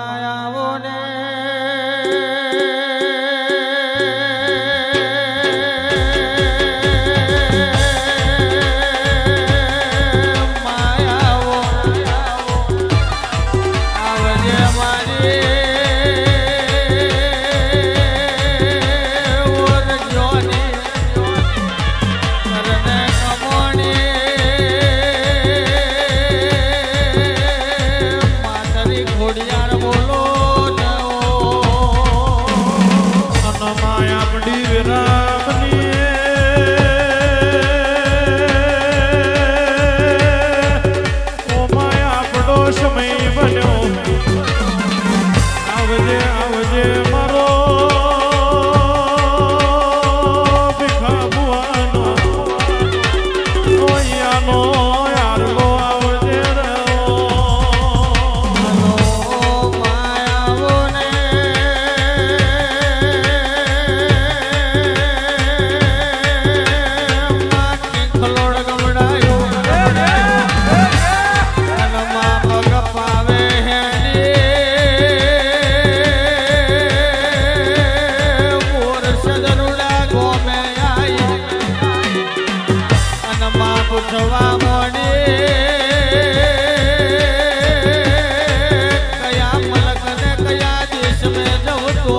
આવો ને માયાવો આવજે મારી ઓર જોની કરને કમોણી માતરી ઘોડિયાર બોલો માયા પડી વિરામની ઓ માયા પડો સમય બન્યો આવજે આવજે મારો ભીખા બુવાનો ઓયાનો યારલો આવજે રે માયાવો ને ખલોડ ગમડાયો અનમાં પગ પાવે મોર સદરુડા ગોમે આઈ અનમાં પૂછવા મોડી કયા મલક ને કયા દેશ મેં જવું તો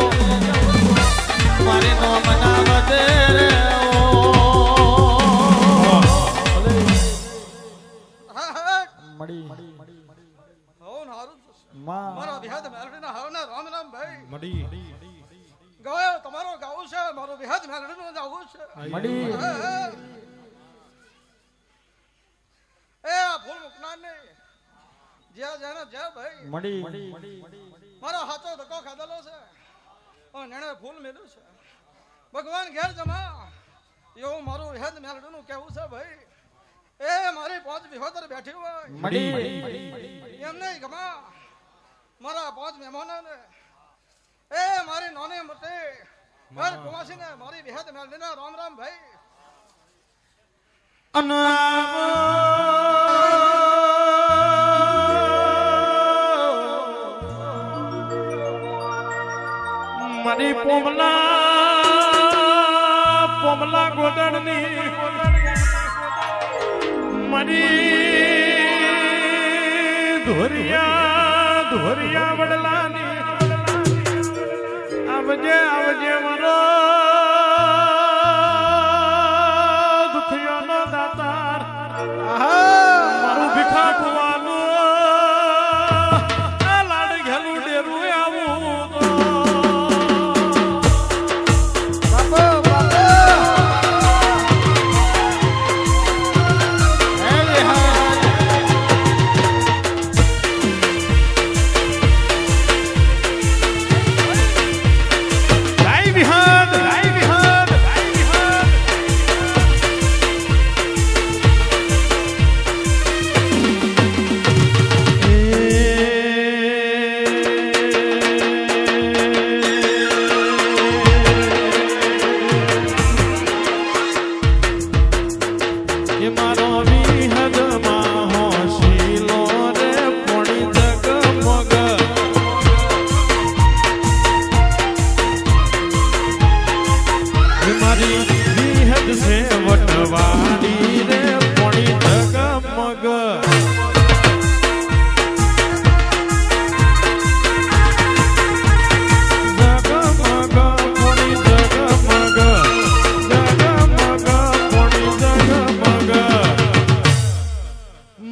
મારે નો મનાવત રે મળી મારો વિહદ મેલડીના હાવના રામ રામ ભાઈ મડી ગયો તમારો ગાવું છે મારો વિહદ મેલડીનું ગાવું છે મળી એ આ ફૂલ મુકનાર ને જ્યાં જાને જ્યાં ભાઈ મળી મારો હાથો ધક્કો ખાધેલો છે અને નેણે ફૂલ મેલ્યું છે ભગવાન ઘેર જમા એવું મારું વિહદ મેલડીનું કહેવું છે ભાઈ એ મારી પાંચ વિહોતર બેઠી હોય મળી એમ નહીં ગમા મારા પાંચ મહેમાનોને એ મારી નાની મોટી ઘર કુવાસીને મારી વિહદ મેલડીના રામ રામ ભાઈ મારી પોમલા ગોદડની મારી ધોરિયા વડલાની આવજે આવજે મારો દુખિયાનો દાતાર મારું ભીખા કુવાનું આ લાડ ઘેલું ડેરું આવું તો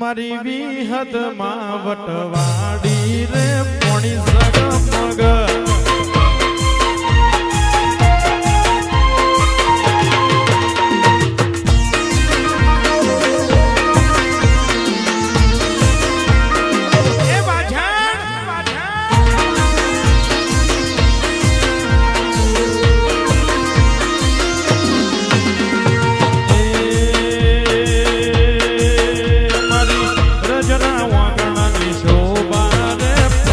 મારી વિહદ માં વટવાડી રે પોણી જગમગ રજના વાગણાની શોભા રે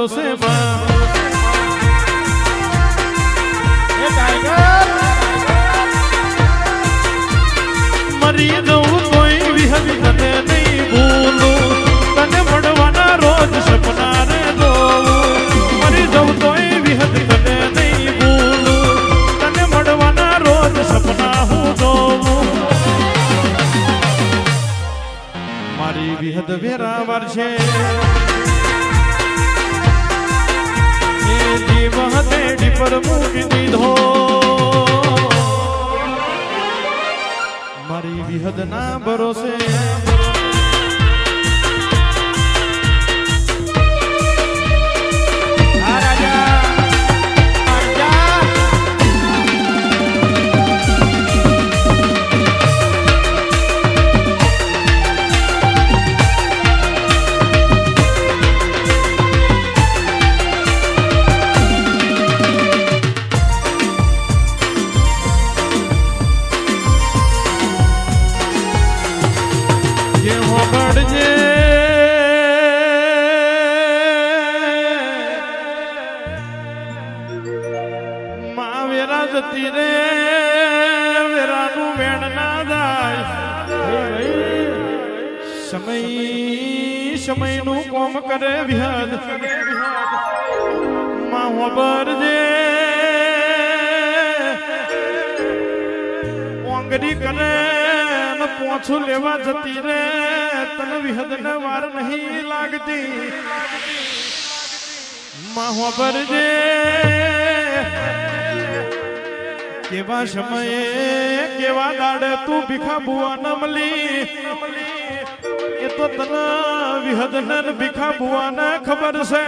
ભરોસે માં એ ટાઈગર મરી જવું તોય વિહદ તને નહીં ભૂલું તને મળવાના રોજ સપના રે જોવું મરી જવું તોય વિહદ તને નહીં ભૂલું તને મળવાના રોજ સપના હું જોવું મારી વિહદ વેરાવાર છે એ જીવ હથેળી પર મૂકી દીધો મારી વિહદ ના ભરોસે આ રાજા આજા જે હોગડજે માં વેરા જતી રે વેરાનું વેણ ના જાય સમયનું કોમ કરે વિહદ માં હોબરજે ઓંગરી કરે પોછું લેવા જતી રે તને વિહદ ને વાર નહીં લાગતી માહોબર જે કેવા સમયે કેવા દાડે તું ભીખા બુઆ ન મળી એ તો તને વિહદ ને ભીખા બુઆ ને ખબર છે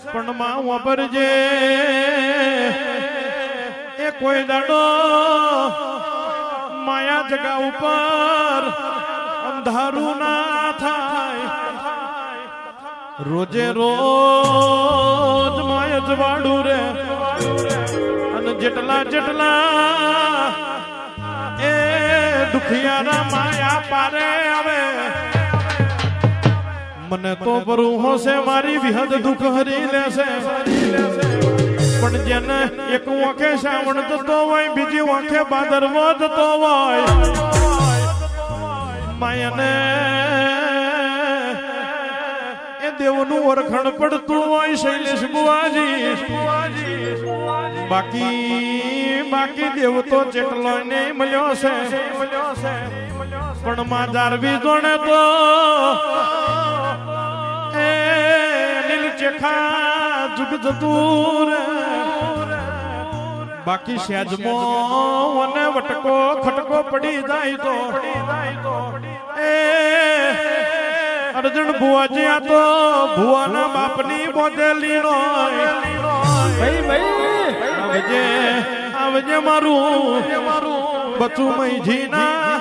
પણ માહોબર જે એ કોઈ દાડો માયા જગા ઉપર અંધારું ના થાય રોજે રોજ માય જવાડું રે અને જેટલા એ દુખિયાના માયા પારે આવે મને તો બરું હોશે મારી વિહદ દુઃખ હરી લેશે પણ જેને એક વાંખે શ્રાવણ જતો હોય બીજી વાંખે ભાદરવો જતો હોય માયાને એ દેવનું ઓળખણ પડતું હોય શૈલેષ બુવાજી બાકી દેવ તો જેટલો નહીં મળ્યો છે પણ માં જારવી જોડે તો એ નીલ ચેખા જુગ જતું રે બાકી સેજમો અને વટકો ખટકો પડી જાય તો એ અર્જુન ભુવાજી આ તો ભુવાના બાપની બોધેલી નો આવજે મારું બચું મૈજી ના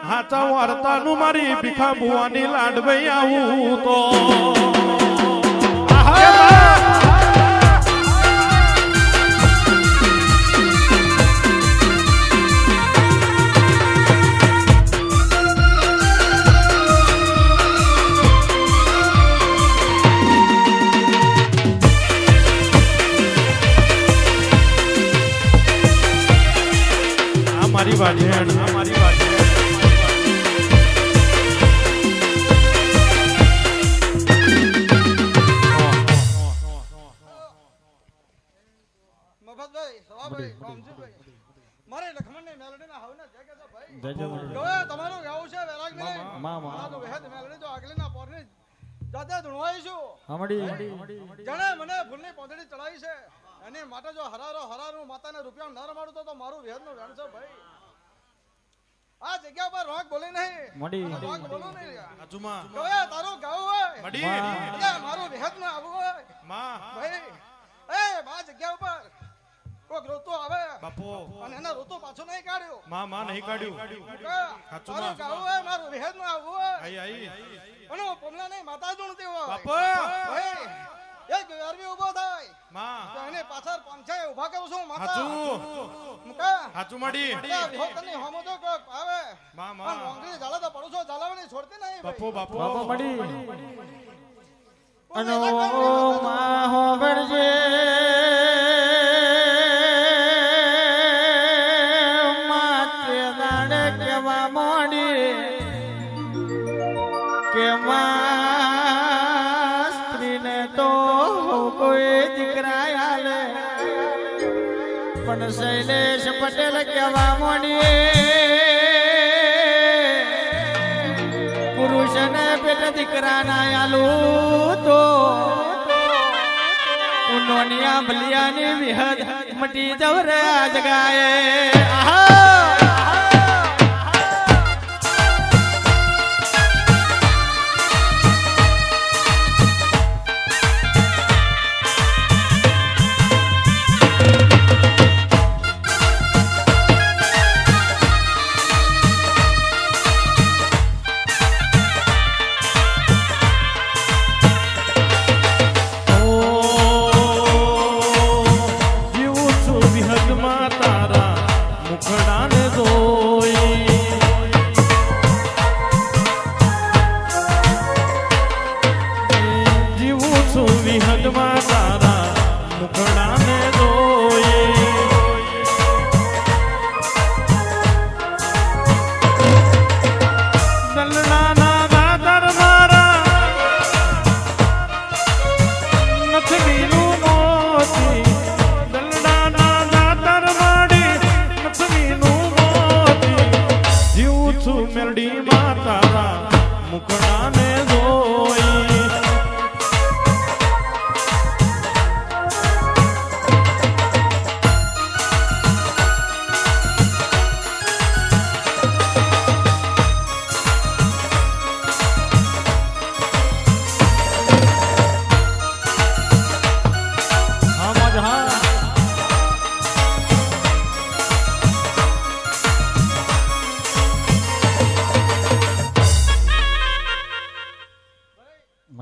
હાચા વાર્તાનું મારી ભીખા ભુવાની લાડભાઈ આવું તો મારી વાડી મારી વાડી મફતભાઈ સવાભાઈ રામજીભાઈ મારે લખમણને મેલડીના હાવને જય કે છે ભાઈ જય જય હવે તમારું ગાવું છે વેરાગ નહીં માં તો વેહદ મેલડી તો આગલીના પોરની જાતે ધણવાઈશું જણે મને ફૂલની પોંદડી ચડાવી છે એની માટે જો હરારું માતાને રૂપિયા ન રમાડું તો મારું વેહદનું વેણ છે ભાઈ આ જગ્યા પર રોક બોલી નહીં રોક બોલો નહીં આજુમાં હવે તારું ગાવું હોય મડી મારું વેહદમાં આવવું હોય માં ભાઈ એ બા જગ્યા ઉપર કોક ઋતુ આવે બાપો અને એના ઋતુ પાછો નહીં કાઢ્યો માં નહીં કાઢ્યું તારું ગાવું હોય મારું વેહદમાં આવવું હોય આઈ અને પમલા નહીં માતા જોણતી હોય બાપો ભાઈ એક વેરવી ઉભો થાય માં તો એને પાછળ પાંચે ઊભા કરું છું માતા હાચું મુકા હાચું મડી વિહોતની હોમો તો કોક આવે માં રોંગરી ઝાલા તો પડું છો ઝાલાવાની છોડતી નહીં બાપો બાપો મડી અને માં હોબળજે માતે દાડે કેવા મોડી કે માં સ્ત્રીને તો કોઈ દીકરા આલે પણ શૈલેષ પટેલ કેવા મોડી પુરુષને પેટ દીકરા ના આલું તો ઉનોનિયા ભલિયાની વિહદ મટી જવરે આજ ગાય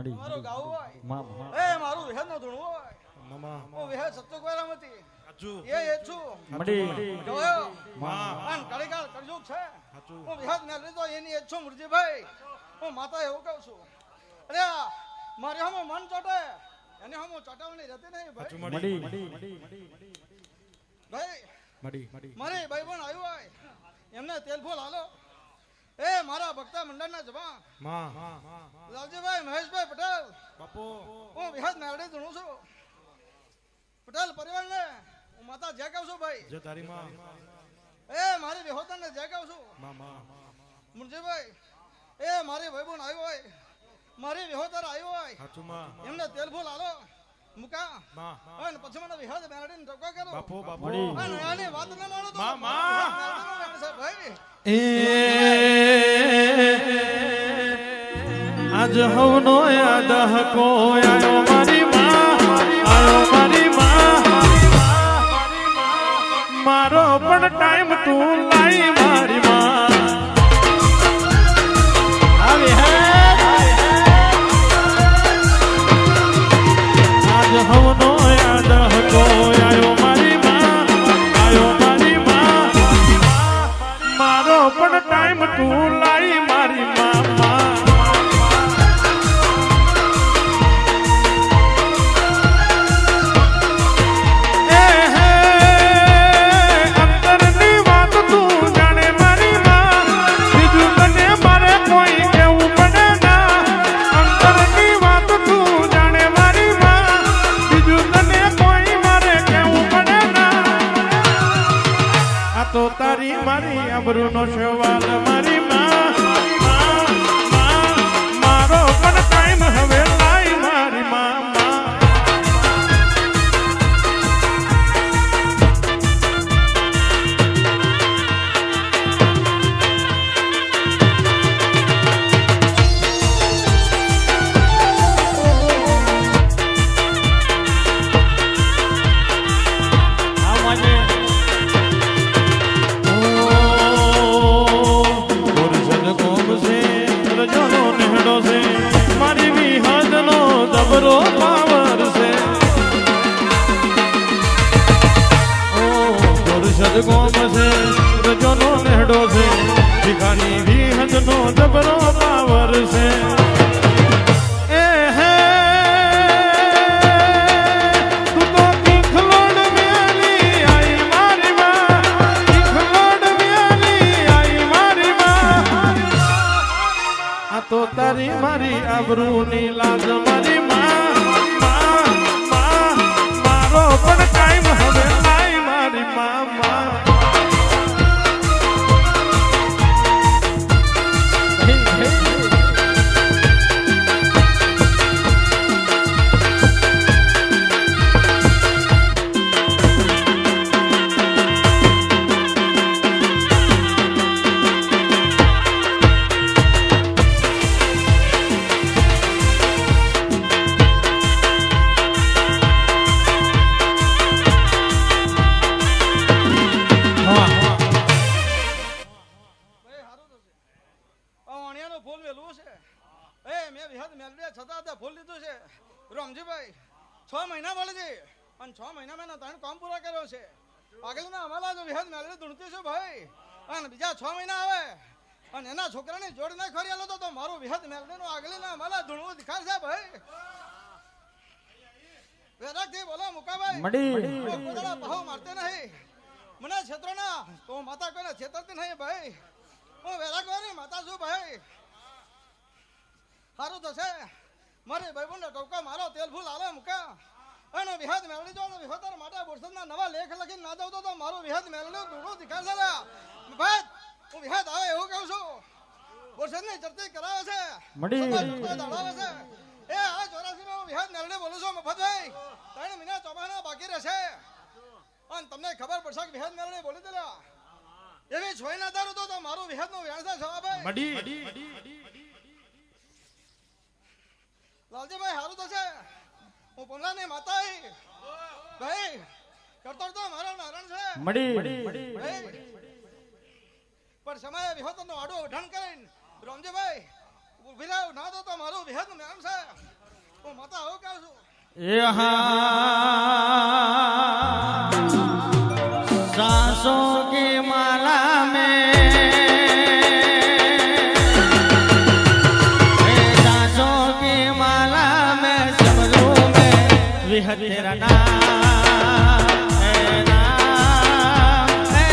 મારું ગાવું હોય એ મારું વિહદ નો ધૂણવું હોય હું વિહદ સત્ય કોરામતી એ છું જોયો માન કળીકાળ કરજુક છે હું વિહદ ને લીધો એની છું મુરજીભાઈ હું માતા એવું કહું છું અરે મારે હમ મન ચોટે એને હમ ચોટાવણી રહેતી નહીં ભાઈ મારી ભાઈ પણ આવ્યું હોય એમને તેલ ફૂલ હાલો એ મારા ભક્તા મંડળના જવાન લાલજીભાઈ મહેશભાઈ પટેલ બાપુ હું વિહદ મેળડી ધૂણું છું પટેલ પરિવારને હું માતા જય કહું છું ભાઈ જય તારી માં એ મારી વિહોતરને જય કહું છું મુરજીભાઈ એ મારી ભાઈબોન આવ્યો હોય મારી વિહોતર આવ્યો હોય એમને તેલ ફૂલ હાલો મુકા અને પછી મને વિહદ મેળડીને ટોકો કરો બાપુ બાપુ અને આની વાત ન માનો તો ભાઈ આજ હવનો યાદ હકો આયો મારી માં મારો પણ ટાઈમ તું લાઈ મારી માં આજ હવનો યાદ હકો આયો મારી માં મારો પણ ટાઈમ તું લાઈ મારી મામા અંતરની વાત તું જાણે મારી માં બીજું તને મારે કોઈ કેવું પડે ના અંતરની વાત તું જાણે મારી માં બીજું તને કોઈ મારે કેવું પડે ના આ તો તારી મારી આબરૂનો સવાલ મારી માં મારો પણ ટાઈમ હવે લાઈ મારી મામા જબરો પાવર છે ઓ દોરશદ ગોમ છે રજોનો નેડો છે ભિખારી વિહદનો જબરો પાવર છે એ હે મારી આબરૂની લાજ મારી મારો પણ ટાઈમ હવે નાઈ મારી મા રમજીભાઈ 6 મહિના વળી છે અને 6 મહિનામાં એના 3 કામ પૂરા કર્યો છે આગળના અમારા જો વિહદ મેળવી ધૂણતી છું ભાઈ અને બીજા 6 મહિના આવે અને એના છોકરાની જોડ ના ખરી આલો તો મારું વિહદ મેળવીનું આગળના અમારા ધૂણવું દેખાડશે ભાઈ વેરાકથી બોલો મુકાભાઈ કોદડા બહુ મારતે નહીં મને ક્ષેત્રના તો માતા કોઈને છેતરતી નહીં ભાઈ હું વેરાકવાની માતા છું ભાઈ સારું થશે મારી ભાઈબંધો ટોકા મારો તેલ ફૂલ આલે મુકા અને વિહદ મેળવી જો વિહોતર માટે બોરસદના નવા લેખ લખીને ના દઉં તો મારું વિહદ મેળવીનું દૂડું દેખાડશે ભાઈ હું વિહદ આવે એવું કહું છું બોરસદની ચર્ચા કરાવે છે દોડાવે છે એ આ 84 માં હું વિહદ મેળવી બોલું છું મફતભાઈ 3 મહિના ચોમાના બાકી રહેશે અને તમને ખબર પડશે કે વિહદ મેળવી બોલી દેલા એવી છોઈ ના દારૂ તો મારું વિહદનું વ્યાણસે છે ભાઈ લાલજીભાઈ હારું થશે હું પોમલાની માતા ભાઈ કરતો તો મારો નારણ છે પણ સમય વિહોતનો આડો ઉઠાણ કરીને રામજીભાઈ ઉભી રાવ ના તો મારું વિહદ નામ છે હું માતા આવું કહું છું सांसों की माला में विहद तेरा नाम है नाम है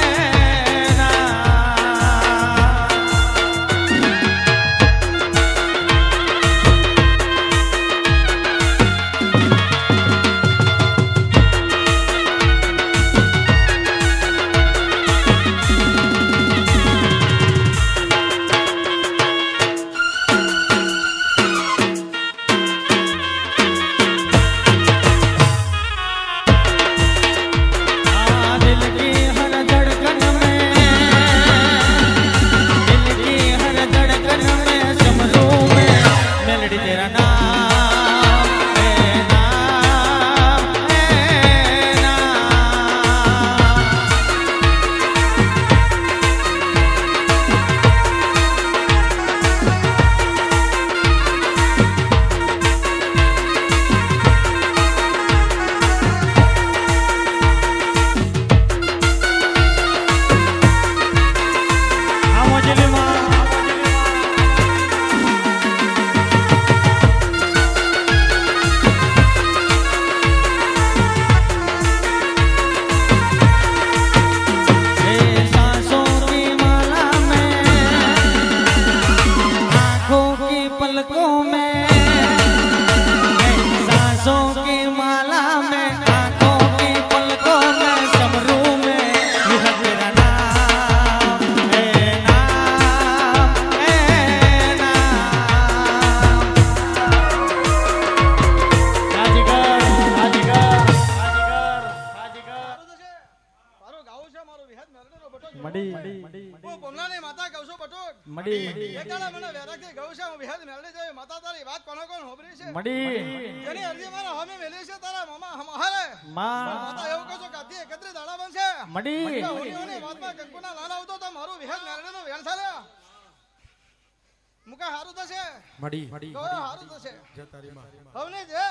મુકા હારું થશે મડી હારું થશે જે તારી માં હવને જે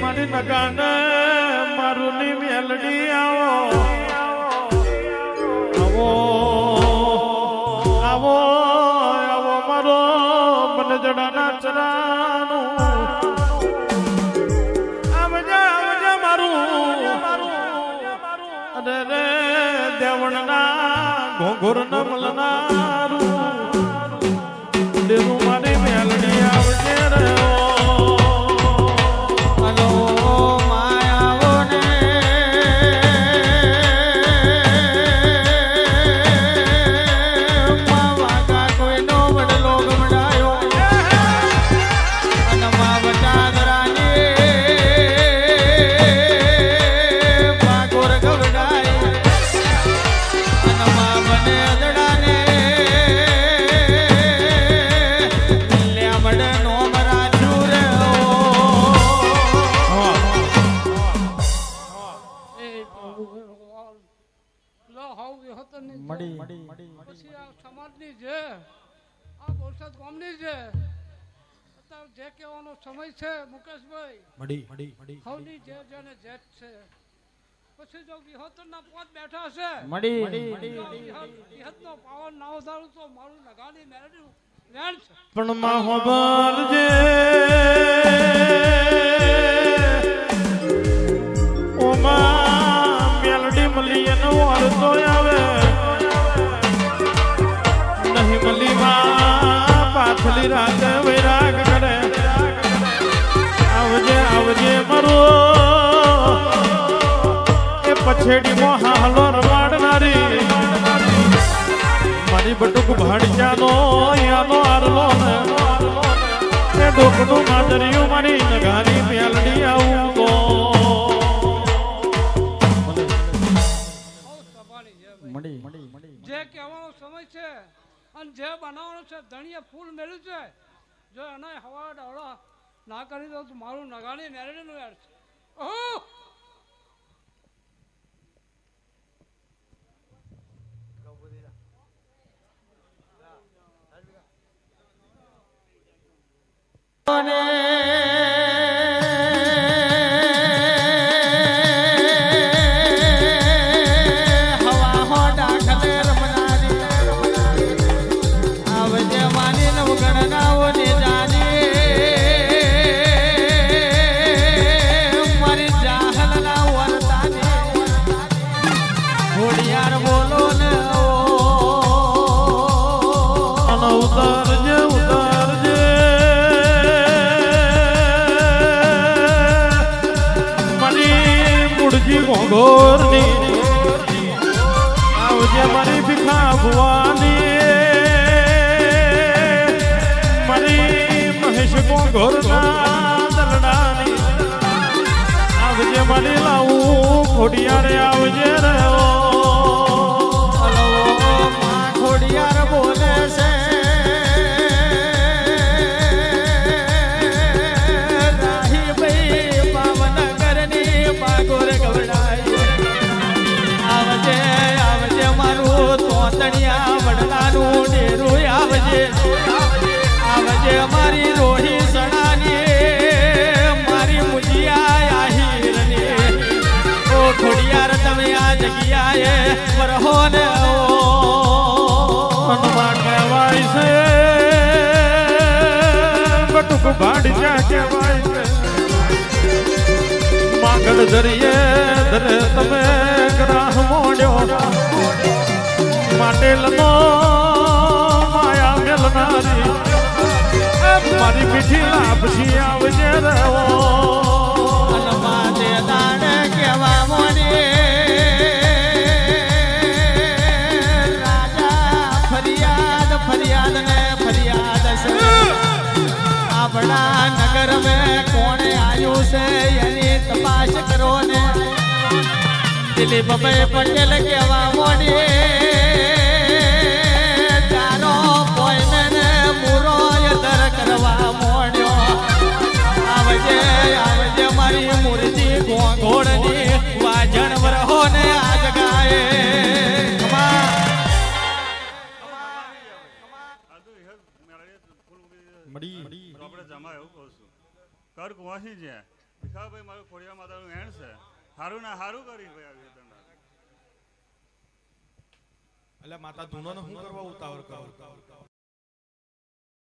મારી નગાને મારું ની મેલડી આવો આવો આવો મારો મને જડાના ચરાનું ઘોર ન મળનારું દેવું મારી મેલડી આવજે રે હલો માયાવો ને વાગા કોઈનો વડલો ગમડાયો અને મા વટાદરાની ભાગોર ગવડાય અને મા બને દડાને લેમડ નો મરાજુ રે પછી આ સમાજની છે આ બોરસદ ગામની છે અત્યારે જે કહેવાનો સમય છે મુકેશભાઈ હવની જે જેને જેટ છે પછી જો વિહોતરના પોત બેઠા છે વિહતનો પાવન ના વધારું તો મારું નગાની મેળવ્યું વેણ છે પણ માં હોબરજે ઓમાં મેલડી મળી એનો અર્થો આવે નહીં મળી માં પાછલી રાતે વૈરાગ કરે આવજે આવજે મરો એ પછેડી મો હાલો રવાડનારી મારી બટુક ભાડિયાનો યાનો આરલો ને એ ડોકનું માદરિયું મારી નગારી મેલડી આવું તો જે કહેવાનો સમય છે અને જે બનાવવાનો છે ધણીએ ફૂલ મેળ્યું છે જો એને હવા ડાવડા ના કરી દો તો મારું નગાણી મેળવેલું યાર છે ઓહ હવા હો ડાખલે રમનારી આવજે માની નવગણનાઓ ને જાની મારી જાહલના વરતાની ઘોડિયાર બોલો ને અને ઉતારજે ઉતારજે મારી મુડજી ઘોઘોરની આવજે મારી ભીખા ભુવાની મારી મહેશ ઘોઘોરના દલડાની આવજે મારી લાવું ખોડિયારે આવજે રે હલો માં ઘોડિયાર બોલે છે રાહી ભાઈ પાવનગરની પાગોર ગવડાય આવજે આવજે મારું તોતણિયા વડલાનું ડેરું આવજે આવજે મારી રોહી સણાની મારી મુજિયા આહીરની ઓ ખોડિયાર તમે આ જગ્યાએ વરહો ને મનમાં કહેવાય છે બટુક ભાડિયા કહેવાય છે માગણ ધરીએ ધરે તમે ગ્રાહ મોડ્યો માટેલનો માયા મેલનારી મારી મીઠી લાપસી આવજે રેવો માતે દાડે કેવા મોને રાજા ફરિયાદ ફરિયાદ ને ફરિયાદ છે આપણા નગર મેં કોણે આવ્યું છે એની તપાસ કરો ને દિલીપભાઈ પટેલ કેવા મોને તારો કોઈને ને મૂરો યદર કરવા મોડ્યો આવજે આવજે મારી મૂર્તિ ઘોડની વાજણ વરહો ને આજ ગાય આપણે જમા એવું કહું છું કર કુવાસી છે ભીખાભાઈ મારું ખોડિયા માતાનું એણ છે હારું ના હારું કરી ભાઈ આવી તમને એટલે માતા ધૂનો શું કરવા ઉતાવળ કરો